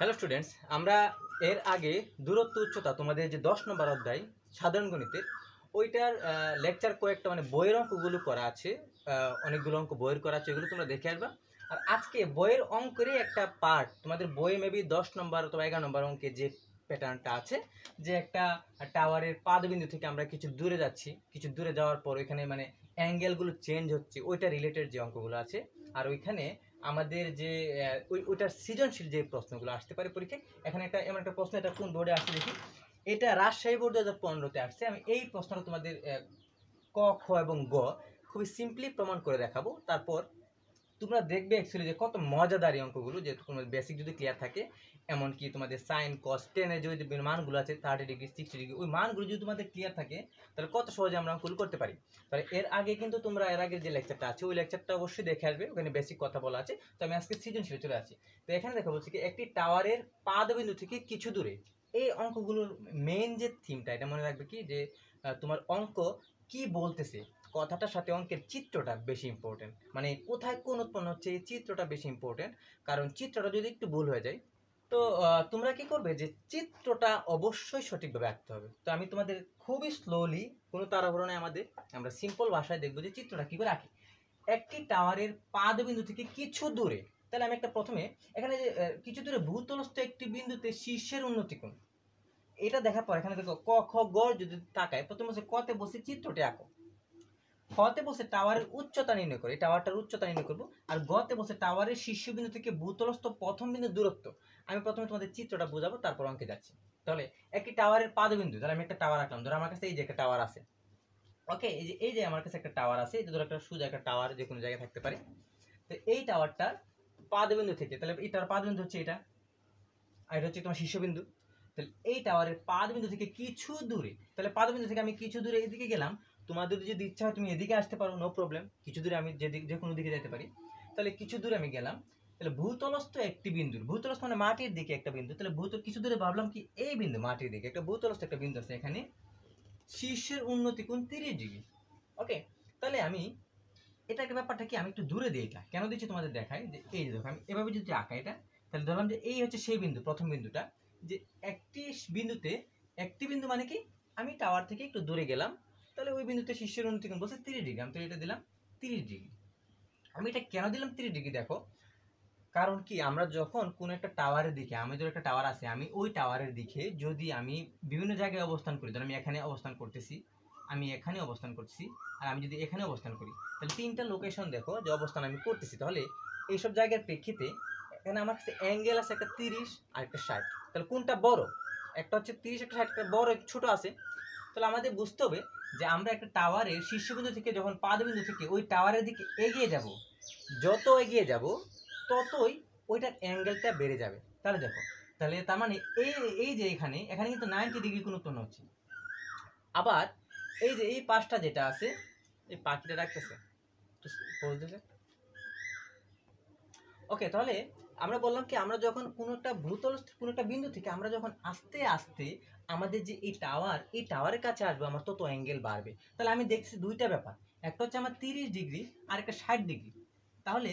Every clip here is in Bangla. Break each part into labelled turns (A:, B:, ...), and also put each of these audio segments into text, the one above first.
A: হ্যালো স্টুডেন্টস, আমরা এর আগে দূরত্ব উচ্চতা তোমাদের যে 10 নম্বর অধ্যায় সাধারণ গণিতের ওইটার লেকচার কয়েকটা মানে বইয়ের অঙ্কগুলো করা আছে, অনেকগুলো অঙ্ক বইয়ের করা আছে, এগুলো তোমরা দেখে আসবা। আর আজকে বইয়ের অঙ্কেরই একটা পার্ট তোমাদের বইয়ে মেবি 10 নম্বর অথবা 11 নম্বর অঙ্কে যে প্যাটার্নটা আছে, যে একটা টাওয়ারের পাদবিন্দু থেকে আমরা কিছু দূরে যাচ্ছি, কিছু দূরে যাওয়ার পর ওইখানে মানে অ্যাঙ্গেলগুলো চেঞ্জ হচ্ছে, ওইটা রিলেটেড যে অঙ্কগুলো আছে। আর ওইখানে আমাদের যে ওইটার সৃজনশীল যে প্রশ্নগুলো আসতে পারে পরীক্ষায়। এখানে একটা এমন একটা প্রশ্ন, এটা কোন বোর্ডে আসছে দেখি, এটা রাজশাহী বোর্ড 2015-তে আসছে। আমি এই প্রশ্নটা তোমাদের ক, খ এবং গ খুবই সিম্পলি প্রমাণ করে দেখাবো। তারপর তোমরা দেখবে অ্যাকচুয়ালি যে কত মজাদার এই অঙ্কগুলো, যে তোমাদের বেসিক যদি ক্লিয়ার থাকে, এমনকি তোমাদের সাইন কস টেনের যদি মানগুলো আছে 30 ডিগ্রি 60 ডিগ্রি, ওই মানগুলো যদি তোমাদের ক্লিয়ার থাকে তাহলে কত সহজে আমরা অঙ্কগুলো করতে পারি। তাহলে এর আগে কিন্তু তোমরা এর আগের যে লেকচারটা আছে ওই লেকচারটা অবশ্যই দেখে আসবে, ওখানে বেসিক কথা বলা আছে। তো আমি আজকে সৃজনশীলে চলে আসি। তো এখানে দেখা বলছি কি, একটি টাওয়ারের পাদবিন্দু থেকে কিছু দূরে, এই অঙ্কগুলোর মেইন যে থিমটা, এটা মনে রাখবে কি যে তোমার অঙ্ক কি বলতেছে, কথাটার সাথে অঙ্কের চিত্রটা বেশি ইম্পর্টেন্ট, মানে কোথায় কোন উৎপন্ন হচ্ছে এই চিত্রটা বেশি ইম্পর্টেন্ট। কারণ চিত্রটা যদি একটু ভুল হয়ে যায় তো তোমরা কি করবে, যে চিত্রটা অবশ্যই সঠিকভাবে আঁকতে হবে। তো আমি তোমাদের খুবই স্লোলি, কোনো তাড়াহুড়ো নেই আমাদের, আমরা সিম্পল ভাষায় দেখবো যে চিত্রটা কি করে আঁকি। একটি টাওয়ারের পাদবিন্দু থেকে কিছু দূরে, তাহলে আমি একটা প্রথমে এখানে যে কিছু দূরে ভূতলস্থ একটি বিন্দুতে শীর্ষের উন্নতি কোণ, এটা দেখার পর এখানে দেখো ক খ গ যদি তাকায়, প্রথমে বলছে কতে বসে চিত্রটি আঁকো, খতে বসে টাওয়ারের উচ্চতা নির্ণয় করে, টাওয়ারটার উচ্চতা নির্ণয় করবো। আর গতে বসে টাওয়ারের শীর্ষবিন্দু থেকে ভূতলস্থ প্রথম বিন্দুর দূরত্ব। আমি প্রথমে তোমাদের চিত্রটা বোঝাবো, তারপর অঙ্কে যাচ্ছি। তাহলে একটি টাওয়ারের পাদবিন্দু, তাহলে আমি একটা টাওয়ার আঁকলাম, ধরো আমার কাছে এই যে একটা টাওয়ার আছে। ওকে, এই যে আমার কাছে একটা টাওয়ার আছে, এই যে ধরো একটা সোজা একটা টাওয়ার যে কোনো জায়গায় থাকতে পারে। তো এই টাওয়ারটার পাদবিন্দু থেকে, তাহলে এটার পাদবিন্দু হচ্ছে এটা, আর এটা হচ্ছে তোমার শীর্ষবিন্দু। তাহলে এই টাওয়ারের পাদবিন্দু থেকে কিছু দূরে, তাহলে পাদবিন্দু থেকে আমি কিছু দূরে এদিকে গেলাম। তোমাদের যদি ইচ্ছা হয় তুমি এদিকে আসতে পারো, নো প্রবলেম, কিছু দূরে আমি যে কোনো দিকে যেতে পারি। তাহলে কিছু দূরে আমি গেলাম, তাহলে ভূতলস্থ একটি বিন্দু, ভূতলস্থ মানে মাটির দিকে একটা বিন্দু, তাহলে কিছু দূরে ভাবলাম কি এই বিন্দু মাটির দিকে একটা ভূতলস্থ একটা বিন্দু আছে, এখানে শীর্ষের উন্নতি কোণ 30 ডিগ্রি। ওকে, তাহলে আমি এটাকে ব্যাপারটা কি আমি একটু দূরে দিই, এটা কেন দিচ্ছি তোমাদের দেখাই, যে এই দেখো আমি এভাবে যদি আঁকা এটা, তাহলে ধরলাম যে এই হচ্ছে সেই বিন্দু, প্রথম বিন্দুটা, যে একটি বিন্দুতে, একটি বিন্দু মানে কি আমি টাওয়ার থেকে একটু দূরে গেলাম, তাহলে ওই বিন্দুতে শীর্ষের উন্নতি কোণ বলছে 30 ডিগ্রি, আমি তো এটা দিলাম 30 ডিগ্রি। আমি এটা কেন দিলাম 30 ডিগ্রি দেখো, কারণ কি আমরা যখন কোন একটা টাওয়ারের দিকে, আমি ধর একটা টাওয়ার আছে, আমি ওই টাওয়ারের দিকে যদি আমি বিভিন্ন জায়গায় অবস্থান করি, ধর আমি এখানে অবস্থান করতেছি, আমি এখানে অবস্থান করছি, আর আমি যদি এখানে অবস্থান করি, তাহলে তিনটা লোকেশন দেখো যে অবস্থান আমি করতেছি। তাহলে এইসব জায়গার প্রেক্ষিতে এখানে আমার কাছে অ্যাঙ্গেল আছে একটা 30 আর একটা 60, তাহলে কোনটা বড়, একটা হচ্ছে 30 একটা 60, একটা বড় একটা ছোট আছে। তাহলে আমাদের বুঝতে হবে যে আমরা একটা টাওয়ারের শীর্ষবিন্দু থেকে যখন পাদবিন্দু থেকে ওই টাওয়ারের দিকে এগিয়ে যাব, যত এগিয়ে যাব ততই ওইটার অ্যাঙ্গেলটা বেড়ে যাবে। তাহলে দেখো, তাহলে তার মানে এই এই যে এখানে এখানে কিন্তু 90 ডিগ্রি কোণ উৎপন্ন হচ্ছে। আবার এই যে এই পাশটা যেটা আছে, এই পাখিটা রাখতেছে বলতেছে। ওকে, তাহলে আমরা বললাম কি, আমরা যখন কোনো একটা ভূতলস্থ কোনো একটা বিন্দু থেকে আমরা যখন আস্তে আস্তে আমাদের যে এই টাওয়ারের কাছে আসবো, আমার তত অ্যাঙ্গেল বাড়বে। তাহলে আমি দেখছি দুইটা ব্যাপার, একটা হচ্ছে আমার 30 ডিগ্রি আর একটা 60 ডিগ্রি। তাহলে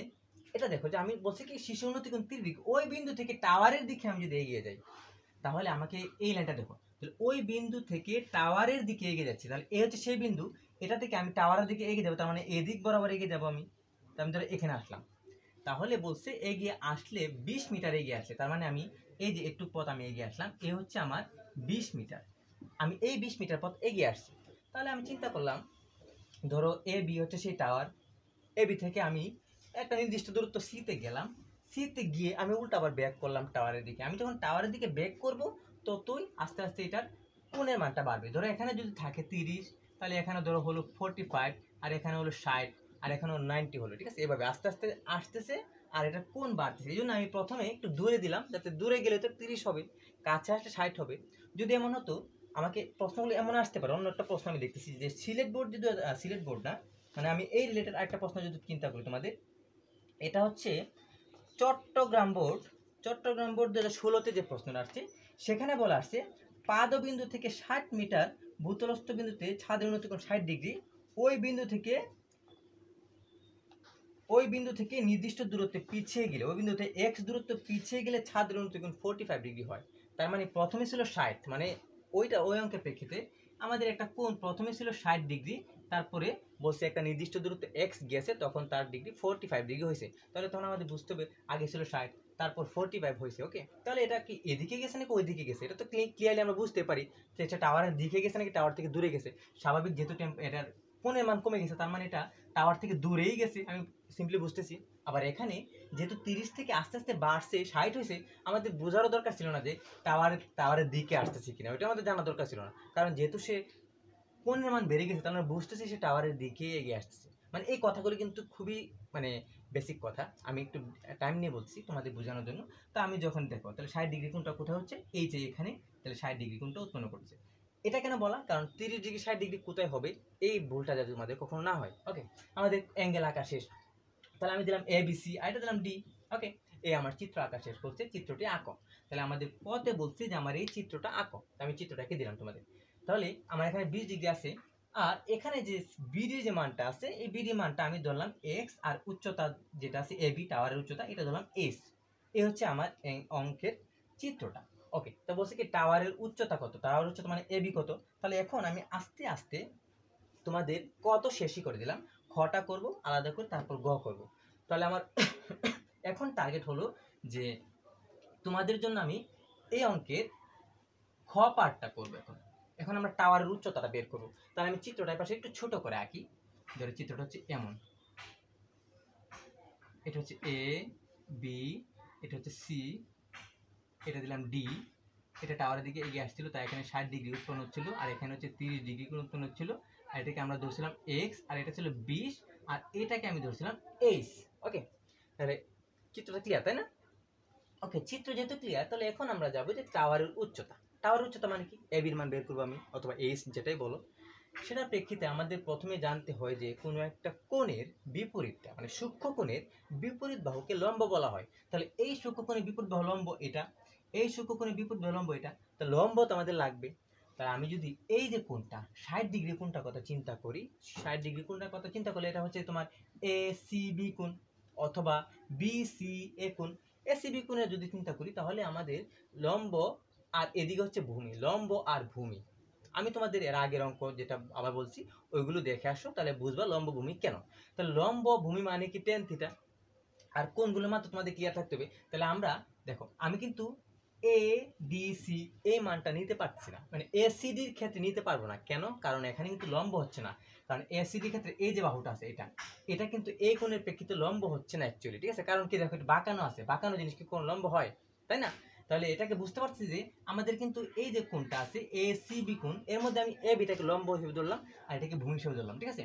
A: এটা দেখো যে আমি বলছি কি শীর্ষ উন্নতি কোণ 30 ডিগ্রি, ওই বিন্দু থেকে টাওয়ারের দিকে আমি যদি এগিয়ে যাই, তাহলে আমাকে এই লাইনটা দেখো, তাহলে ওই বিন্দু থেকে টাওয়ারের দিকে এগিয়ে যাচ্ছি, তাহলে এই হচ্ছে সেই বিন্দু, এটা থেকে আমি টাওয়ারের দিকে এগিয়ে যাবো, তার মানে এদিক বরাবর এগিয়ে যাবো আমি। তো আমি ধরো এখানে আসলাম, তাহলে বলছে এগিয়ে আসলে 20 মিটার এগিয়ে আসলে, তার মানে আমি এই যে একটু পথ আমি এগিয়ে আসলাম, এ হচ্ছে আমার 20 মিটার, আমি এই 20 মিটার পথ এগিয়ে আসছি। তাহলে আমি চিন্তা করলাম, ধরো এ বি হচ্ছে সেই টাওয়ার, এ বি থেকে আমি একটা নির্দিষ্ট দূরত্ব সিতে গেলাম, সিতে গিয়ে আমি উল্টা আবার ব্যাক করলাম টাওয়ারের দিকে। আমি যখন টাওয়ারের দিকে ব্যাক করব ততই আস্তে আস্তে এটার কোণের মানটা বাড়বে। ধরো এখানে যদি থাকে 30, তাহলে এখানে ধরো হলো 45, আর এখানে হলো 60, আর এখানে 90 হলো, ঠিক আছে। এভাবে আস্তে আস্তে আসতেছে আর এটা কোণ বাড়তেছে। এই জন্য আমি প্রথমে একটু দূরে দিলাম, যাতে দূরে গেলে তো 30 হবে, কাছে আসলে 60 হবে। যদি এমন হতো, আমাকে প্রশ্নগুলো এমন আসতে পারে। অন্য একটা প্রশ্ন আমি দেখতেছি যে সিলেট বোর্ড যদি, সিলেট বোর্ড না, মানে আমি এই রিলেটেড আরেকটা প্রশ্ন যদি চিন্তা করি তোমাদের, এটা হচ্ছে চট্টগ্রাম বোর্ড 2016-তে যে প্রশ্নটা আসছে, সেখানে বলা আসছে পাদবিন্দু থেকে 60 মিটার ভূতলস্থ বিন্দুতে ছাদের উন্নতি কোণ 60 ডিগ্রি, ওই বিন্দু থেকে ওই বিন্দু থেকে নির্দিষ্ট দূরত্বে পিছিয়ে গেলে, ওই বিন্দুতে এক্স দূরত্ব পিছিয়ে গেলে ছাদের উন্নতি কোণ 45 ডিগ্রি হয়। তার মানে প্রথমে ছিল 60, মানে ওই অঙ্কের প্রেক্ষিতে আমাদের একটা কোণ প্রথমে ছিল 60 ডিগ্রি, তারপরে বলছে একটা নির্দিষ্ট দূরত্বে এক্স গেছে, তখন তার ডিগ্রি 45 ডিগ্রি হয়েছে। তাহলে তখন আমাদের বুঝতে হবে আগে ছিল 60, তারপর 45 হয়েছে। ওকে, তাহলে এটা কি এদিকে গেছে নাকি ওইদিকে গেছে, এটা তো ক্লিয়ারলি আমরা বুঝতে পারি যে এটা টাওয়ারের দিকে গেছে নাকি টাওয়ার থেকে দূরে গেছে। স্বাভাবিক, যেহেতু এটার কোণের মান কমে গেছে, তার মানে এটা টাওয়ার থেকে দূরেই গেছে, আমি সিম্পলি বুঝতেছি। আবার এখানে যেহেতু 30 থেকে আস্তে আস্তে বাড়ছে 60 হয়েছে, আমাদের বোঝারও দরকার ছিল না যে টাওয়ারের দিকে আসতেছে কিনা, ওইটা আমাদের জানা দরকার ছিল না, কারণ যেহেতু সে কোণের মান বেড়ে গেছে, তার মানে বুঝতেছি সে টাওয়ারের দিকে এগিয়ে আসতেছে। মানে এই কথাগুলো কিন্তু খুবই মানে বেসিক কথা, আমি একটু টাইম নিয়ে বলছি তোমাদের বোঝানোর জন্য। তা আমি যখন দেখো তাহলে 60 ডিগ্রি কোণটা কোথায় হচ্ছে, এই যে এখানে, তাহলে 60 ডিগ্রি কোণটা উৎপন্ন করছে। এটা কেন বলা, কারণ 30 ডিগ্রি 60 ডিগ্রি কোথায় হবে, এই ভুলটা যাতে তোমাদের কখনো না হয়। ওকে, আমাদের অ্যাঙ্গেল আঁকা শেষ, তাহলে আমি দিলাম এ বি সি, আর এটা দিলাম ডি। ওকে, এই আমার চিত্র আঁকা শেষ করছে, চিত্রটি আঁকো। তাহলে আমাদের পথে বলছে যে আমার এই চিত্রটা আঁকো, আমি চিত্রটাকে দিলাম তোমাদের। তাহলে আমার এখানে 20 ডিগ্রি আছে, আর এখানে যে বিডির যে মানটা আছে, এই বিডি মানটা আমি ধরলাম এক্স, আর উচ্চতা যেটা আছে এ বি, টাওয়ারের উচ্চতা, এটা ধরলাম এস। এই হচ্ছে আমার অঙ্কের চিত্রটা। ওকে, তো বলছে কি টাওয়ারের উচ্চতা কত, টাওয়ারের উচ্চতা মানে এ বি কত। তাহলে এখন আমি আস্তে আস্তে তোমাদের কত শেষই করে দিলাম, খটা করব আলাদা করে, তারপর গ করব। তাহলে আমার এখন টার্গেট হলো যে তোমাদের জন্য আমি এই অঙ্কের খ পার্টটা করবো। এখন আমরা টাওয়ারের উচ্চতাটা বের করবো। তাহলে আমি চিত্রটার পাশে একটু ছোট করে আঁকি। ধরো চিত্রটা হচ্ছে এমন, এটা হচ্ছে এ বি, এটা হচ্ছে সি, এটা দিলাম ডি। এটা টাওয়ারের দিকে এগিয়ে আসছিল, তাই এখানে 60 ডিগ্রি উৎপন্ন হচ্ছিল, আর এখানে হচ্ছে 30 ডিগ্রি উৎপন্ন হচ্ছিল। আর এটাকে আমরা ধরছিলাম এক্স, আর এটা ছিল 20, আর এটাকে আমি ধরছিলাম এইচ। ওকে, তাহলে চিত্রটা ক্লিয়ার, তাই না? ওকে, চিত্র যেহেতু ক্লিয়ার, তাহলে এখন আমরা যাবো যে টাওয়ারের উচ্চতা। টাওয়ারের উচ্চতা মানে কি, এ বির মান বের করবো আমি, অথবা এইচ যেটাই বলো। সেটার প্রেক্ষিতে আমাদের প্রথমে জানতে হয় যে কোনো একটা কোণের বিপরীতটা, মানে সূক্ষ্ম কোণের বিপরীত বাহুকে লম্ব বলা হয়। তাহলে এই সূক্ষ্ম কোণের বিপরীত বাহু লম্ব এটা, এই সূক্ষ্ম কোণের বিপরীত বাহু লম্ব এটা, তো লম্ব তো আমাদের লাগবে। তাহলে আমি যদি এই যে কোণটা 60 ডিগ্রি কোণটার কথা চিন্তা করি, 60 ডিগ্রি কোণটার কথা চিন্তা করলে এটা হচ্ছে তোমার এ সি বি কোণ, অথবা বি সি এ কোণ। এ সি বি কোণের যদি চিন্তা করি, তাহলে আমাদের লম্ব আর এদিকে হচ্ছে ভূমি, লম্ব আর ভূমি। আমি তোমাদের এর আগের অঙ্ক যেটা আবার বলছি, ওইগুলো দেখে আসো, তাহলে বুঝবা লম্ব ভূমি কেন। তাহলে লম্ব ভূমি মানে কি টেন থিটা, আর কোনগুলো মাত্র তোমাদের ক্লিয়ার থাকতে হবে। তাহলে আমরা দেখো, আমি কিন্তু এ ডি সি এই মানটা নিতে পারছি না, মানে এ সি ডির ক্ষেত্রে নিতে পারবো না। কেন? কারণ এখানে কিন্তু লম্ব হচ্ছে না, কারণ এ সি ডির ক্ষেত্রে এই যে বাহুটা আছে এটা কিন্তু এই কোণের প্রেক্ষিতে লম্ব হচ্ছে না অ্যাকচুয়ালি, ঠিক আছে? কারণ কি, দেখো এটা বাঁকানো আছে, বাঁকানো জিনিস কি কোন লম্ব হয়, তাই না? তাহলে এটাকে বুঝতে পারছি যে আমাদের কিন্তু এই যে কোণটা আছে এ সি বি কোণ, এর মধ্যে আমি এ বিটাকে লম্ব হিসেবে ধরলাম, আর এটাকে ভূমি হিসেবে ধরলাম, ঠিক আছে?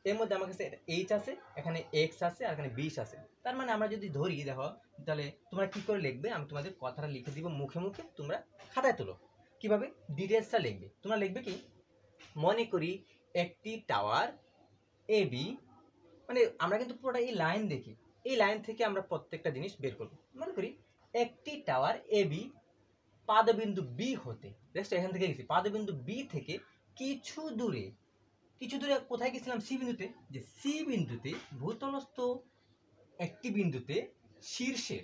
A: এর মধ্যে আমার কাছে এইচ আছে, এখানে এক্স আছে, আর এখানে 20 আছে। তার মানে আমরা যদি ধরি, দেখো তাহলে তোমরা কি করে লিখবে, আমি তোমাদের কথাটা লিখে দিব মুখে মুখে, তোমরা খাতায় তোলো। কিভাবে ডিটেলসটা লিখবে, তোমরা লিখবে কি, মনে করি একটি টাওয়ার এ বি, মানে আমরা কিন্তু পুরোটা এই লাইন দেখি, এই লাইন থেকে আমরা প্রত্যেকটা জিনিস বের করব। মনে করি একটি টাওয়ার এ বি পাদবিন্দু বি হতে, দেখছো এখান থেকে গেছি, পাদবিন্দু বি থেকে কিছু দূরে কোথায় গেছিলাম, সি বিন্দুতে, যে সি বিন্দুতে ভূতলস্থ একটি বিন্দুতে শীর্ষের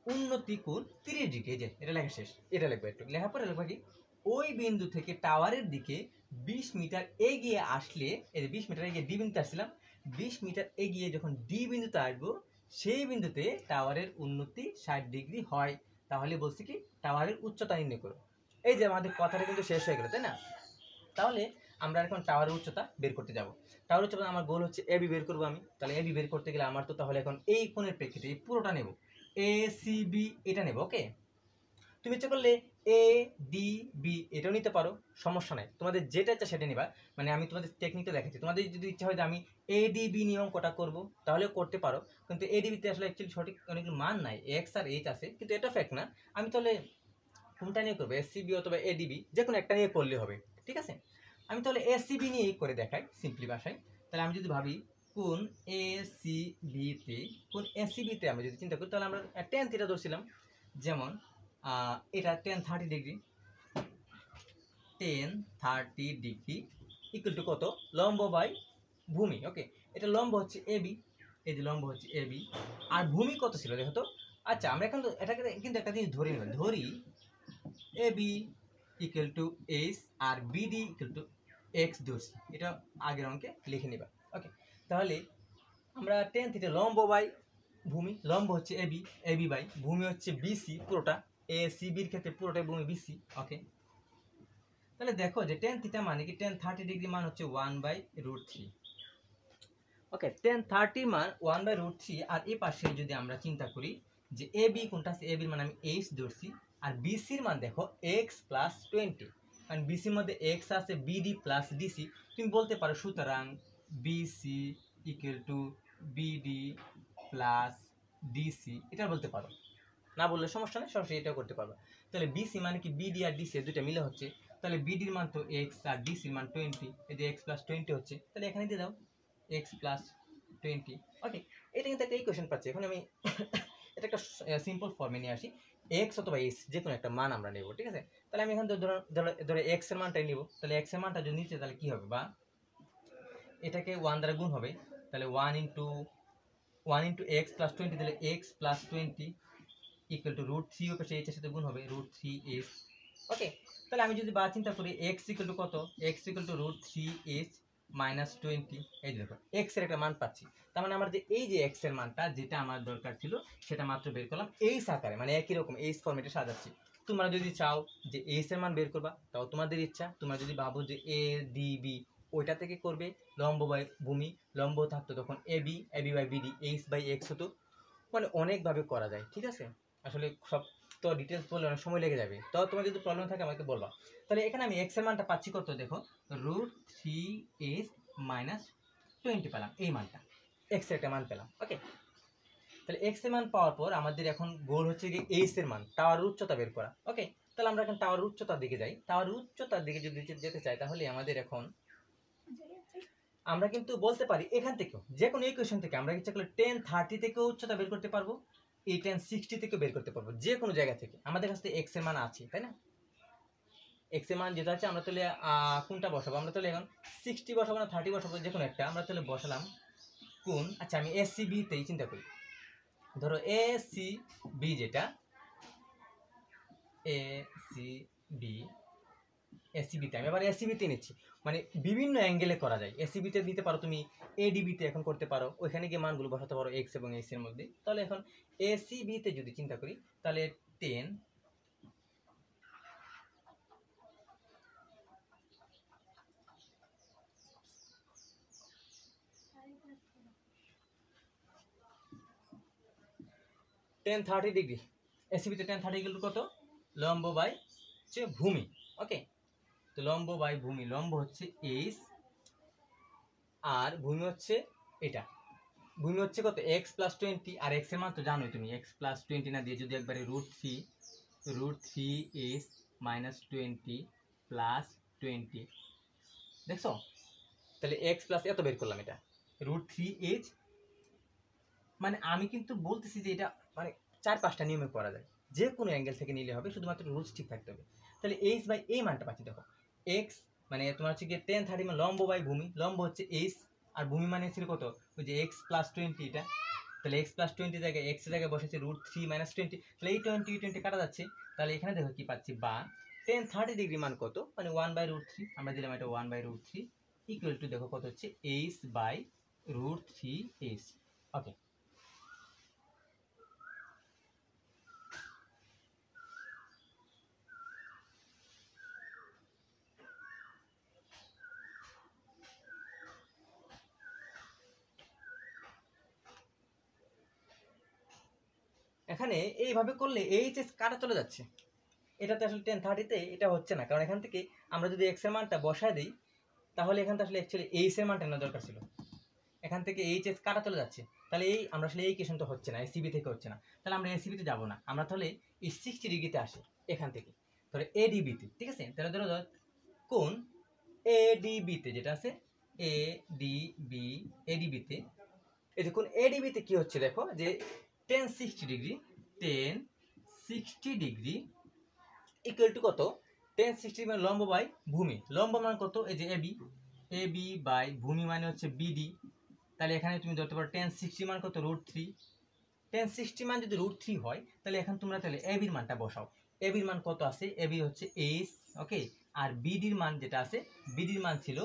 A: উন্নতি কোণ 30 ডিগ্রি। যে এটা লেখা শেষ, এটা লিখবো, একটু লেখার পরে লিখবো কি, ওই বিন্দু থেকে টাওয়ারের দিকে 20 মিটার এগিয়ে আসলে, এই যে 20 মিটার এগিয়ে ডি বিন্দুতে আসছিলাম, 20 মিটার এগিয়ে যখন ডি বিন্দুতে আসবো, সেই বিন্দুতে টাওয়ারের উন্নতি 60 ডিগ্রি হয়। তাহলে বলছি কি, টাওয়ারের উচ্চতা নির্ণয় করো। এই যে আমাদের কথাটা কিন্তু শেষ হয়ে গেল, তাই না? তাহলে আমরা এখন টাওয়ারের উচ্চতা বের করতে যাব। টাওয়ারের উচ্চতা আমার গোল হচ্ছে এবি বের করবো আমি। তাহলে এবি বের করতে গেলে আমার তো তাহলে এখন এই কোণের প্রেক্ষিতে এই পুরোটা নেব, এ সি বি এটা নেব। ওকে, তুমি ইচ্ছে করলে এ ডি বি এটাও নিতে পারো, সমস্যা নাই, তোমাদের যেটা ইচ্ছা সেটা নিবা। মানে আমি তোমাদের টেকনিকটা দেখাচ্ছি, তোমাদের যদি ইচ্ছা হয় যে আমি এ ডি বি নিয়ে অঙ্কটা করবো, তাহলেও করতে পারো। কিন্তু এ ডিবিতে আসলে অ্যাকচুয়ালি সঠিক অনেকগুলো মান নাই, এক্স আর এইচ আছে, কিন্তু এটা ফ্যাক্ট না। আমি তাহলে কোনটা নিয়ে করবো, এসসিবি অথবা এডিবি, যে কোনো একটা নিয়ে করলে হবে, ঠিক আছে? আমি তাহলে এসসিবি নিয়েই করে দেখাই সিম্পলি ভাষায়। তাহলে আমি যদি ভাবি কোন এসিবিতে, কোন এসিবিতে আমি যদি চিন্তা করি, তাহলে আমরা টেন থিটা ধরছিলাম, যেমন এটা 1030 ডিগ্রি, 1030 ডিগ্রি ইকুয়াল টু কত, লম্ব বাই ভূমি। ওকে, এটা লম্ব হচ্ছে এবি, এই যে লম্ব হচ্ছে এ বি, আর ভূমি কত ছিল দেখো তো। আচ্ছা আমরা এখন এটাকে কিন্তু একটা জিনিস ধরি নেব, ধরি A B equal to H আর বিডি ইকুয়াল টু এক্স ধরছি, এটা আগের অঙ্কে লিখে নিবা। ওকে, তাহলে আমরা টেন থিটা লম্ব বাই ভূমি, লম্ব হচ্ছে এ বি বাই ভূমি হচ্ছে বিসি, পুরোটা এ সি বির ক্ষেত্রে পুরোটাই ভূমি বিসি। ওকে, তাহলে দেখো যে টেন থিটা মানে কি, টেন 30 ডিগ্রি মান হচ্ছে 1/√3। ওকে, টেন 30 মান 1/√3। আর এই পাশে যদি আমরা চিন্তা করি যে এ বি কোনটা আছে, এ বির মান আমি এইচ ধরছি, আর বিসির মান দেখো এক্স প্লাস 20, কারণ বিসির মধ্যে এক্স আছে, বিডি প্লাস ডিসি। তুমি বলতে পারো সুতরাং BC equal to BD plus DC, এটা বলতে পারো, না বললে সমস্যা নেই, সরাসরি এটাও করতে পারবে। তাহলে বিসি মানে কি, বিডি আর ডিসি দুইটা মিলে হচ্ছে, তাহলে বিডির মান তো এক্স আর ডিসির মান 20, এই যে এক্স প্লাস 20 হচ্ছে, তাহলে এখানে দিয়ে দাও এক্স প্লাস 20। ওকে, এটা কিন্তু একটা ইকুয়েশন পাচ্ছি। এখন আমি এটা একটা সিম্পল ফর্মে নিয়ে আসি, এক্স অথবা এস যে কোনো একটা মান আমরা নেব, ঠিক আছে। তাহলে আমি এখানে ধরো এক্স এর মানটাই নিব, তাহলে এক্স এর মানটা যদি নিচে তাহলে কি হবে, বা এটাকে 1 দ্বারা গুণ হবে, তাহলে 1 ইন্টু এক্স প্লাস 20, তাহলে এক্স প্লাস 20 ইকুয়াল টু √3, ওকে সেই এর সাথে গুণ হবে √3s। ওকে, তাহলে আমি যদি বা চিন্তা করি এক্স ইকুয়াল টু কত, x equal to √3s minus 20, এই যে দেখো এক্স এর একটা মান পাচ্ছি। তার মানে আমার যে এই যে এক্স এর মানটা যেটা আমার দরকার ছিল সেটা মাত্র বের করলাম এইস আকারে, মানে একই রকম এইস ফরম্যাটে সাজাচ্ছি। তোমরা যদি চাও যে এইস এর মান বের করবা তাও তোমাদের ইচ্ছা, তোমরা যদি ভাবো যে এ ডি বি ওইটা থেকে করবে, লম্ব বাই ভূমি, লম্ব থাকতো তখন A B by BD, H by X হতো, মানে অনেকভাবে করা যায়, ঠিক আছে। আসলে সব তো ডিটেলস বললে অনেক সময় লেগে যাবে, তো তোমার যদি প্রবলেম থাকে আমাকে বলবা। তাহলে এখানে আমি এক্স এর মানটা পাচ্ছি কত দেখো, √3s মাইনাস 20 পেলাম, এই মানটা এক্স এর একটা মান পেলাম। ওকে, তাহলে এক্স এর মান পাওয়ার পর আমাদের এখন গোল হচ্ছে কি এইচ এর মান, টাওয়ারের উচ্চতা বের করা। ওকে, তাহলে আমরা এখন টাওয়ারের উচ্চতার দিকে যাই। টাওয়ারের উচ্চতার দিকে যদি যেতে চাই তাহলে আমাদের এখন আমরা কিন্তু বলতে পারি এখান থেকেও যে কোনো ইকুয়েশন থেকে আমরা ইচ্ছা করলে 1030 থেকেও উচ্চতা বের করতে পারবো, এই 1060 থেকেও বের করতে পারবো, যে কোনো জায়গা থেকে। আমাদের কাছে এক্স এর মান আছে, তাই না? এক্স এর মান যেটা আছে আমরা তাহলে কোনটা বসাবো, আমরা তাহলে এখন 60 বসাবো না 30 বসাবো, যে কোনো একটা আমরা তাহলে বসালাম কোন। আচ্ছা আমি এসসিবি তেই চিন্তা করি, ধরো এসসিবি যেটা এসিবি, এসিবিতে আমি আবার এসিবিতে নিচ্ছি, মানে বিভিন্ন অ্যাঙ্গেলে করা যায়। এসিবিতে দিতে পারো তুমি, এডিবিতে এখন করতে পারো, ওইখানে গিয়ে মানগুলো বসাতে পারো এক্স এবং এস এর মধ্যে। তাহলে এখন এসিবিতে যদি চিন্তা করি তাহলে 10 1030 ডিগ্রি, এসিবিতে 1030 ডিগ্রি কত, লম্ব বাই হচ্ছে ভূমি। ওকে, তো লম্ব বাই ভূমি, লম্ব হচ্ছে এইচ আর ভূমি হচ্ছে এটা, ভূমি হচ্ছে কত এক্স প্লাস 20, আর এক্স এর মান তো জানোই তুমি, এক্স প্লাস 20 না দিয়ে যদি একবারে √3s মাইনাস 20 প্লাস 20, দেখছো, তাহলে এক্স প্লাস এত বের করলাম, এটা √3h। মানে আমি কিন্তু বলতেছি যে এটা মানে 4-5টা নিয়মে করা যায়, যে কোনো অ্যাঙ্গেল থেকে নিলে হবে, শুধুমাত্র রুলস ঠিক থাকতে হবে। তাহলে এইচ বাই এই মানটা পাচ্ছি দেখো, এক্স মানে তোমার হচ্ছে গিয়ে 1030 মানে লম্ব বাই ভূমি, লম্ব হচ্ছে এইচ আর ভূমি মানে ছিল কত, ওই যে এক্স প্লাস 20 এটা, তাহলে এক্স প্লাস 20 জায়গায় এক্স জায়গায় বসেছে √3 মাইনাস 20, তাহলে এই 20 কাটা যাচ্ছে, তাহলে এখানে দেখো কি পাচ্ছি, বা 1030 ডিগ্রি মান কত, মানে 1/√3, আমরা দিলাম এটা 1/√3 ইকুয়াল টু দেখো কত হচ্ছে এইচ বাই √3h। ওকে, এখানে এইভাবে করলে এইচএস কাটা চলে যাচ্ছে, এটাতে আসলে 1030তে এটা হচ্ছে না, কারণ এখান থেকে আমরা যদি এক্স এর মানটা বসায় দিই তাহলে এখান থেকে আসলে অ্যাকচুয়ালি এইচ এর মানটা নেওয়া দরকার ছিল, এখান থেকে এইচএস কাটা চলে যাচ্ছে, তাহলে এই আমরা আসলে এই ইকুয়েশন তো হচ্ছে না, এসিবি থেকে হচ্ছে না, তাহলে আমরা এসিবিতে যাব না, আমরা তাহলে এই 60 ডিগ্রিতে আসি এখান থেকে, ধরো এডিবিতে, ঠিক আছে। তাহলে ধরো কোন এডিবিতে যেটা আছে এডিবি, এডিবিতে এই দেখুন এডিবিতে কি হচ্ছে দেখো যে 1060 ডিগ্রি, 1060 ডিগ্রি ইকুয়াল টু কত, 1060 মানে লম্ব বাই ভূমি, লম্ব মান কত, এই যে এবি, এবি বাই ভূমি মানে হচ্ছে বিডি, তাহলে এখানে তুমি ধরতে পারো tan 60 মান কত √3। tan 60 মান যদি √3 হয় তাহলে এখন তোমরা তাহলে ab এর মানটা বসাও। ab এর মান কত আছে, ab হচ্ছে s, ওকে। আর bd এর মান যেটা আছে, bd এর মান ছিল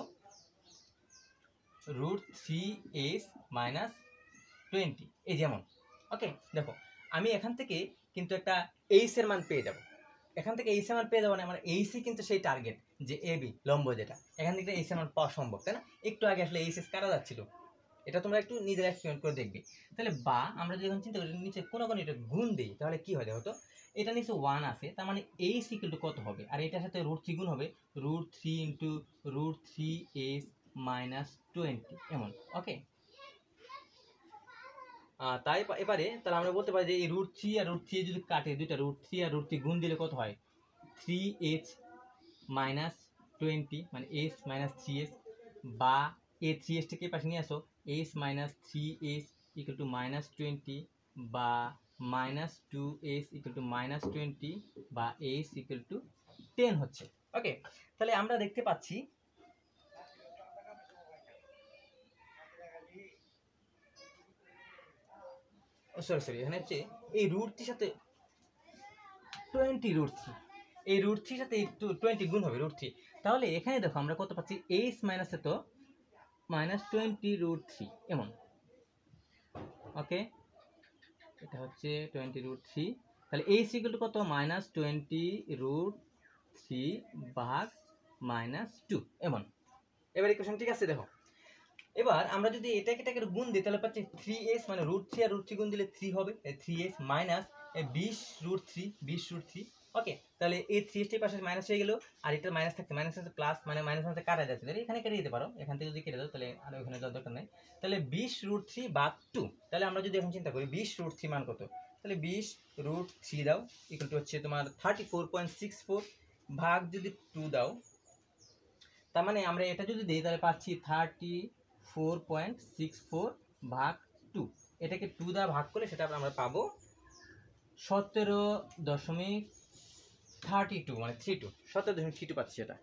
A: √3s মাইনাস 20, এই যেমন, ওকে। দেখো আমি এখান থেকে কিন্তু একটা এইচ এর মান পেয়ে যাব, এখান থেকে এইচ এর মান পেয়ে যাবো না, আমার এইচই কিন্তু সেই টার্গেট যে এবি লম্ব যেটা, এখান থেকে এইচ এর মান পাওয়া সম্ভব, তাই না? একটু আগে আসলে এইচ এস কাটা যাচ্ছিল, এটা তোমরা একটু নিজের এক্সপেরিমেন্ট করে দেখবে। তাহলে বা আমরা যখন চিন্তা করি নিচে কোনো এটা গুণ দিই তাহলে কি হয় দেখো তো, এটা নিচে 1 আছে, তার মানে এইচ ইকুয়াল টু কত হবে, আর এটার সাথে √3 গুণ হবে, √3 ইন্টু √3s মাইনাস 20 এমন, ওকে। তাই এবারে তাহলে আমরা বলতে পারি যে এই √3 আর √3 যদি কাটে, দুইটা √3 আর √3 গুণ দিলে কত হয়, 3h মাইনাস 20 মানে h মাইনাস 3s, বা এই 3s থেকে পাশে নিয়ে আসো, h minus 3s equal to minus 20, বা minus 2s equal to minus 20, বা h ইকুয়াল টু 10 হচ্ছে, ওকে। তাহলে আমরা দেখতে পাচ্ছি সরি এখানে হচ্ছে এই √3 সাথে 20 √3, এই √3 সাথে 20 গুণ হবে √3, তাহলে এখানে দেখো আমরা কত পাচ্ছি, h মাইনাস এত মাইনাস 20 √3 এমন, ওকে। এটা হচ্ছে 20 √3, তাহলে h ইকুয়াল টু কত, মাইনাস 20 √3 ভাগ মাইনাস 2 এমন। এবার ইকুয়েশন ঠিক আছে, দেখো এবার আমরা যদি এটাকে গুণ দিই তাহলে পাচ্ছি 3s মানে √3 আর √3 গুণ দিলে 3 হবে, 3s মাইনাস 20 √3, ওকে। তাহলে এই 3s এর পাশে মাইনাস হয়ে গেল, আর এটা মাইনাস থাকছে, মাইনাস আছে প্লাস, মানে মাইনাস মাইনাস কাটা যাচ্ছে, তাহলে এখানে কেটে দিতে পারো, এখান থেকে যদি কেটে দাও তাহলে আর ওখানে যাওয়ার দরকার নাই। তাহলে 20 √3 ভাগ 2, তাহলে আমরা যদি এখন চিন্তা করি 20 √3 মান কত, তাহলে 20 √3 দাও ইকুয়াল টু হচ্ছে তোমার 34.64 ভাগ যদি 2 দাও, তার মানে আমরা এটা যদি দিই তাহলে পাচ্ছি 34.64 ভাগ 2, এটাকে 2 দ্বারা ভাগ করলে সেটা আমরা পাবো 17.32 মানে 32, 17.32 পাচ্ছি এটা,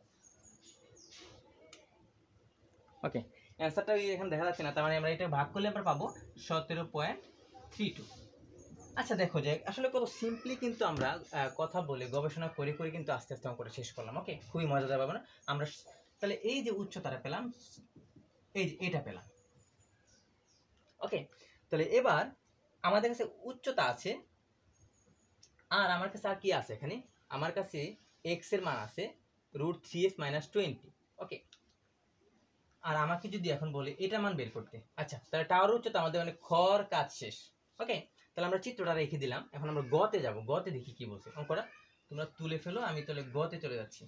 A: ওকে। অ্যান্সারটা এখানে দেখা যাচ্ছে না, তার মানে আমরা এটা ভাগ করলে আমরা পাবো 17.32। আচ্ছা দেখো যে আসলে কত সিম্পলি কিন্তু আমরা কথা বলে গবেষণা করে করে কিন্তু আস্তে আস্তে অঙ্কটা শেষ করলাম, ওকে। খুবই মজাদার ব্যাপার না আমরা। তাহলে এই যে উচ্চতাটা পেলাম, এই যে এটা পেলাম, ওকে। তাহলে এবার আমাদের কাছে উচ্চতা আছে, আর আমার কাছে আর কি আছে, এখানে আমার কাছে x এর মান আছে √3s মাইনাস 20, ওকে। আর আমাকে যদি এখন বলে এটা মান বের করতে, আচ্ছা তাহলে টাওয়ার উচ্চতা আমাদের মানে খর কাজ শেষ, ওকে। তাহলে আমরা চিত্রটা রেখে দিলাম, এখন আমরা গতে যাব, গতে দেখি কি বলছে অঙ্কটা, তোমরা তুলে ফেলো, আমি তাহলে গতে চলে যাচ্ছি।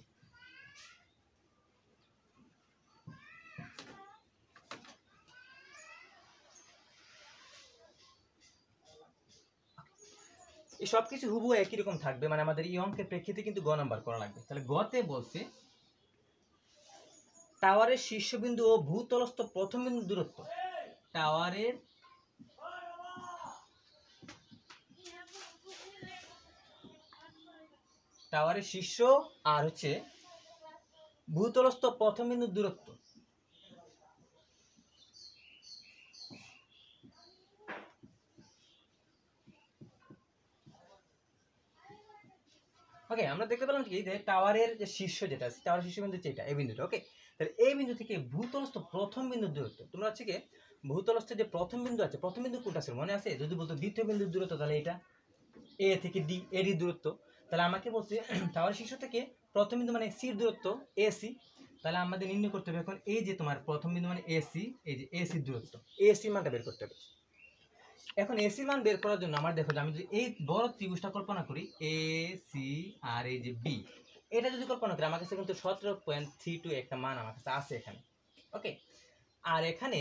A: এই সব কিছু হুবহু একই রকম থাকবে, মানে আমাদের এই অঙ্কের প্রেক্ষিতে কিন্তু গ নাম্বার করা লাগবে। তাহলে গতে বলছে টাওয়ারের শীর্ষবিন্দু ও ভূতলস্থ প্রথম বিন্দু দূরত্ব, টাওয়ারের শীর্ষ আর হচ্ছে ভূতলস্থ প্রথম বিন্দুর দূরত্ব, ওকে। আমরা দেখতে পেলাম কি যে টাওয়ারের যে শীর্ষ যেটা আছে, টাওয়ারের শীর্ষবিন্দু যেটা এই বিন্দুটা, ওকে। তাহলে এই বিন্দু থেকে ভূতলস্থ প্রথম বিন্দুর দূরত্ব, তোমরা হচ্ছে কি ভূতলস্থ যে প্রথম বিন্দু আছে, প্রথম বিন্দু কোনটা ছিল মনে আছে, যদি বলতো দ্বিতীয় বিন্দুর দূরত্ব তাহলে এটা এ থেকে ডি, এর দূরত্ব। তাহলে আমাকে বলছে টাওয়ারের শীর্ষ থেকে প্রথম বিন্দু মানে সির দূরত্ব এসি, তাহলে আমাদের নির্ণয় করতে হবে এখন এই যে তোমার প্রথম বিন্দু মানে এসি, এই যে এসির দূরত্ব, এসি মানটা বের করতে হবে। এখন এসি মান বের করার জন্য আমার দেখো আমি যদি এই বড় ত্রিভুজটা কল্পনা করি এ সি আর এই যে বি, এটা যদি কল্পনা করি আমার কাছে কিন্তু 17.32 একটা মান আমার কাছে আছে এখানে, ওকে। আর এখানে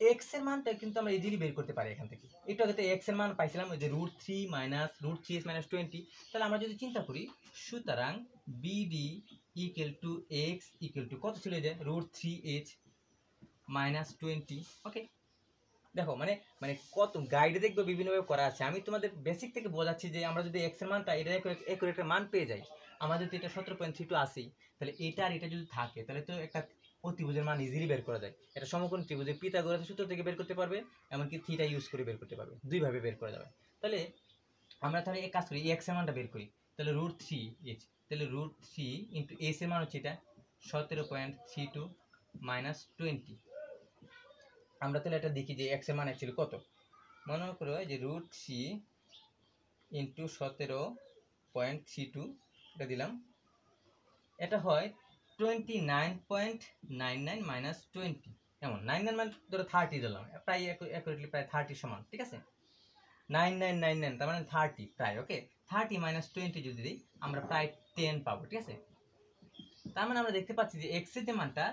A: এক্স এর মানটা কিন্তু আমরা ইজিলি বের করতে পারি এখান থেকে, একটু আগে তো এক্স এর মান পাইছিলাম ওই যে √3 মাইনাস √3s মাইনাস 20, তাহলে আমরা যদি চিন্তা করি সুতরাং BD equal to x equal to কত ছিল, যে √3h মাইনাস 20, ওকে। দেখো মানে মানে কত গাইডে দেখবে বিভিন্নভাবে করা আছে, আমি তোমাদের বেসিক থেকে বোঝাচ্ছি যে আমরা যদি এক্স এর মানটা এটা একটা মান পেয়ে যাই, আমাদের তো এটা 17.32 আসেই, তাহলে এটা আর এটা যদি থাকে তাহলে তো একটা অতিভুজের মান ইজিলি বের করা যায়। এটা সমকোণী ত্রিভুজের পিথাগোরাসের সূত্র থেকে বের করতে পারবে, এমনকি থিটা ইউজ করে বের করতে পারবে, দুইভাবে বের করা যাবে। তাহলে আমরা তাহলে এক কাজ করি, এক্স এর মানটা বের করি। তাহলে √3h, তাহলে √3 ইন্টু এস এর মান হচ্ছে এটা 17.32 মাইনাস 20। আমরা তাহলে এটা দেখি যে এক্স এর মান অ্যাকচুয়ালি কত। মনে করো যে √3 ইন্টু 17.32 এটা দিলাম, এটা হয় 29.99 মাইনাস 20, এমন 99 মানে ধরো 30 দিলাম, প্রায় অ্যাকুরেটলি প্রায় 30 সমান, ঠিক আছে। 9999 তার মানে 30 প্রায়, ওকে। 30 মাইনাস 20 যদি দিই আমরা প্রায় 10 পাবো, ঠিক আছে। তার মানে আমরা দেখতে পাচ্ছি যে এক্স এর যে মানটা,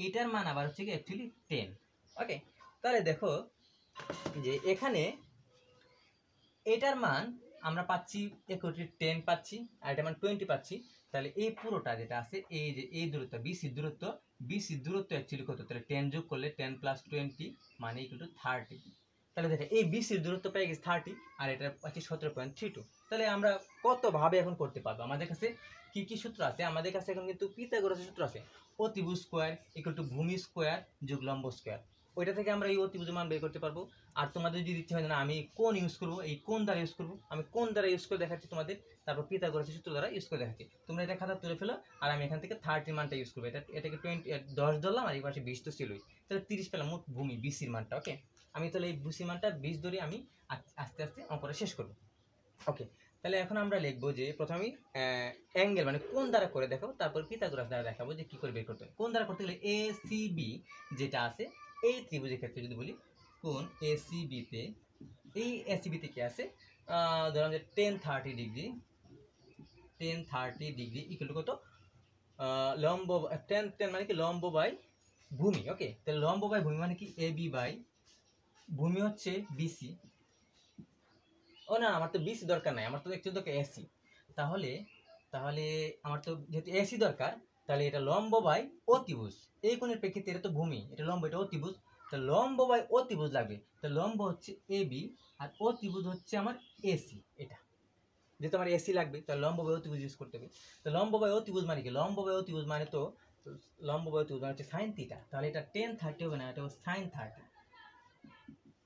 A: এটার মান আবার হচ্ছে কি অ্যাকচুয়ালি 10, ওকে। তাহলে দেখো যে এখানে এটার মান আমরা পাচ্ছি অ্যাকুরেটলি 10 পাচ্ছি, আর এটার মান 20 পাচ্ছি। তাহলে এই পুরোটা যেটা আছে, এই যে এই দূরত্ব বিসির দূরত্ব অ্যাকচুয়ালি কত, তাহলে 10 যোগ করলে 10 প্লাস 20 মানে ইকুয়াল টু 30। তাহলে দেখো এই বিসির দূরত্ব পেয়ে গেছে 30, আর এটা পাচ্ছি 17.32। তাহলে আমরা কতভাবে এখন করতে পারবো, আমাদের কাছে কি কি সূত্র আছে, আমাদের কাছে এখন কিন্তু পিথাগোরাসের সূত্র আছে। অতিভুজ স্কোয়ার ইকুয়াল টু ভূমি স্কোয়ার যোগ লম্ব স্কোয়ার, ওইটা থেকে আমরা এই অতিভুজের মান বের করতে পারবো। আর তোমাদের যদি ইচ্ছে হয় না আমি কোন ইউজ করবো, এই কোন দ্বারা ইউজ করবো, আমি কোন দ্বারা ইউজ করে দেখাচ্ছি তোমাদের, তারপর পিথাগোরাসের সূত্র দ্বারা ইউজ করে দেখাচ্ছি। তোমরা এটা খাতা তুলে ফেলো, আর আমি এখান থেকে 30 মানটা ইউজ করবো। এটাকে 10 ধরলাম, আর এই পাশে 20 তো ছিলই, তাহলে 30 পেলাম মোট ভূমি বিসির মানটা, ওকে। আমি তাহলে এই বিসির মানটা 20 ধরে আমি আস্তে আস্তে অঙ্কটা শেষ করবো, ওকে। তাহলে এখন আমরা লিখবো যে প্রথমেই অ্যাঙ্গেল মানে কোন দ্বারা করে দেখাবো, তারপর পিথাগোরাস দ্বারা দেখাবো যে কি করে বের করতে হবে। কোন দ্বারা করতে গেলে এসিবি যেটা আছে এই ত্রিভুজের ক্ষেত্রে যদি বলি কোন এসিবিতে, এই এসিবিতে কি আছে, ধরুন যে 1030 ডিগ্রি ইকুয়াল টু কত, লম্ব 10 মানে কি লম্ব বাই ভূমি, ওকে। তাহলে লম্ব বাই ভূমি মানে কি এবি বাই ভূমি হচ্ছে বিসি। ও না, আমার তো বিসি দরকার নাই, আমার তো একটু দরকার এসি। তাহলে তাহলে আমার তো যেহেতু এসি দরকার, তাহলে এটা লম্ব বাই অতিভুজ, এই কোণের প্রেক্ষিতে এটা তো ভূমি, এটা লম্ব, এটা অতিভুজ, তাহলে লম্ব বাই অতিভুজ লাগবে। তাহলে লম্ব হচ্ছে এবি আর অতিভুজ হচ্ছে আমার এসি। এটা যেহেতু আমার এসি লাগবে, তাহলে লম্ব বাই অতিভুজ ইউজ করতে হবে। তো লম্ব বাই অতিভুজ মানে কি, লম্ব বাই অতিভুজ মানে তো লম্ব বাই অতিভুজ মানে হচ্ছে সাইন থিটা। তাহলে এটা 1030 হবে না, এটা সাইন 30,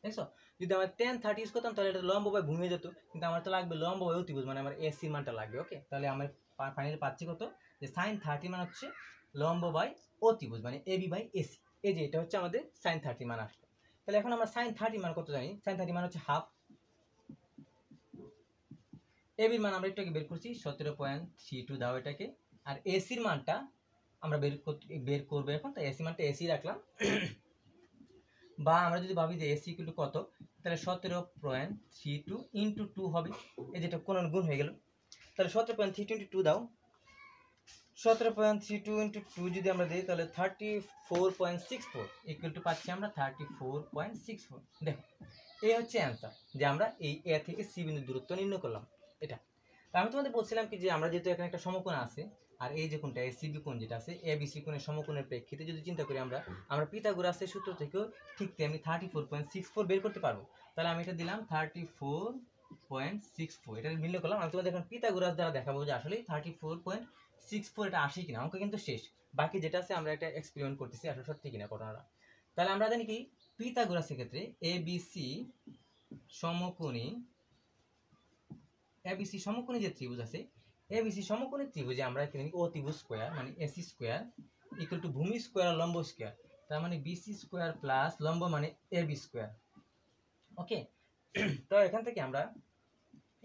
A: দেখছো। যদি আমার 1030 ইউজ করতাম তাহলে এটা লম্ব বাই ভূমি হয়ে যেত, কিন্তু আমার তো লাগবে লম্ব বাই অতিভুজ মানে আমার এসির মানটা লাগবে, ওকে। তাহলে আমার ফাইনালি পাচ্ছি কত, যে সাইন 30 মান হচ্ছে লম্ব বাই অতিভুজ মানে এবি বাই এসি। এই যে এটা হচ্ছে আমাদের সাইন 30 মান আসলো। তাহলে এখন আমরা সাইন 30 মান কত জানি, সাইন 30 মান হচ্ছে হাফ। এবির মান আমরা একটু আগে বের করছি 17.32 দাও এটাকে, আর এসির মানটা আমরা বের করবো এখন, তাই এসি মানটা এসি রাখলাম। বা আমরা যদি ভাবি যে এসি ইকুয়াল টু কত, তাহলে 17.32 ইন্টু 2 হবে, এই যেটা কোন গুণ হয়ে গেল। তাহলে 17.32 ইন্টু 2 দাও, 17.32 ইন্টু 2 যদি আমরা দিই তাহলে 34.64 ইকুয়াল টু পাচ্ছি আমরা 34.64। দেখো এই হচ্ছে অ্যান্সার, যে আমরা এই এ থেকে সি বিন্দুর দূরত্ব নির্ণয় করলাম। এটা আমি তোমাদের বলছিলাম কি যে আমরা যেহেতু এখানে একটা সমকোণ আছে, আর এই যে কোণটা এসিবি কোণ যেটা আছে এবিসি কোণের সমকোণের প্রেক্ষিতে যদি চিন্তা করি আমরা পিথাগোরাসের সূত্র থেকেও ঠিক তেমনি 34.64 বের করতে পারবো। তাহলে আমি এটা দিলাম 34.64, এটা নির্ণয় করলাম। আমি তোমাদের এখন পিথাগোরাস দ্বারা দেখাবো যে আসলে 34.64 এটা আসে কিনা। অঙ্ক কিন্তু শেষ, বাকি যেটা আছে আমরা একটা এক্সপেরিমেন্ট করতেছি আসলে সত্যি কিনা ঘটনাটা। তাহলে আমরা জানি কি পিথাগোরাসের ক্ষেত্রে এবিসি সমকোণী যে ত্রিভুজ আছে, এবিসি সমকোণী ত্রিভুজে আমরা এখানে অতিভুজ স্কয়ার মানে এসি স্কয়ার ইকুয়াল টু ভূমি স্কয়ার আর লম্ব স্কয়ার, তার মানে বিসি স্কয়ার প্লাস লম্ব মানে এবি স্কয়ার, ওকে। তো এখান থেকে আমরা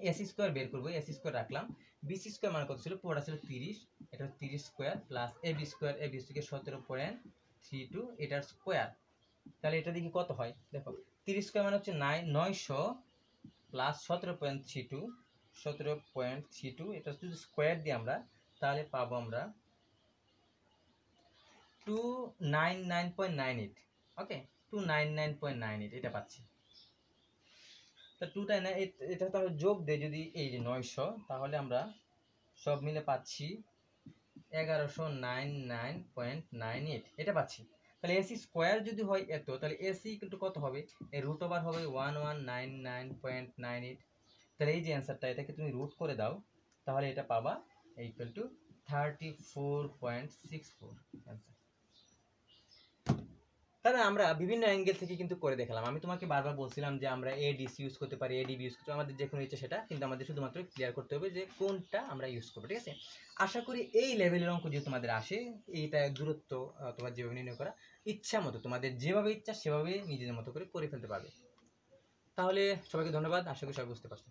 A: এসি স্কয়ার বের করব, এসি স্কয়ার রাখলাম, বিসি স্কয়ার মানে কত ছিল, পুরোটা ছিল 30, এটা 30 square plus AB square, AB থেকে 17.32 এটার স্কয়ার। তাহলে এটা দেখি কত হয়, দেখো 30 স্কয়ার মানে হচ্ছে 900 প্লাস 17.32 এটা যদি স্কোয়ার দিই আমরা তাহলে পাবো আমরা 299.98, ওকে 299.98 এটা পাচ্ছি। তা 299 এটা তো আমরা যোগ দেই যদি এই যে 900, তাহলে আমরা সব মিলে পাচ্ছি 1199.98 এটা পাচ্ছি। তাহলে এসি স্কোয়ার যদি হয় এত, তাহলে এসি কিন্তু কত হবে, এই রুট ওভার হবে 1199.98। তাহলে এই যে অ্যান্সারটা এটাকে তুমি রুট করে দাও, তাহলে এটা পাবা ইকুয়াল টু 34.64 অ্যান্সার। তাহলে আমরা বিভিন্ন অ্যাঙ্গেল থেকে কিন্তু করে দেখালাম। আমি তোমাকে বারবার বলছিলাম যে আমরা এডিসি ইউজ করতে পারি, এডিবি ইউজ করতে পারি, আমাদের যে কোনো ইচ্ছা সেটা, কিন্তু আমাদের শুধুমাত্র ক্লিয়ার করতে হবে যে কোনটা আমরা ইউজ করবো, ঠিক আছে? আশা করি এই লেভেলের অঙ্ক যদি তোমাদের আসে, এইটা দূরত্ব তোমার যেভাবে নির্ণয় করা ইচ্ছা মতো, তোমাদের যেভাবে ইচ্ছা সেভাবে নিজেদের মতো করে ফেলতে পারবে। তাহলে সবাইকে ধন্যবাদ, আশা করি সবাই বুঝতে পারছো।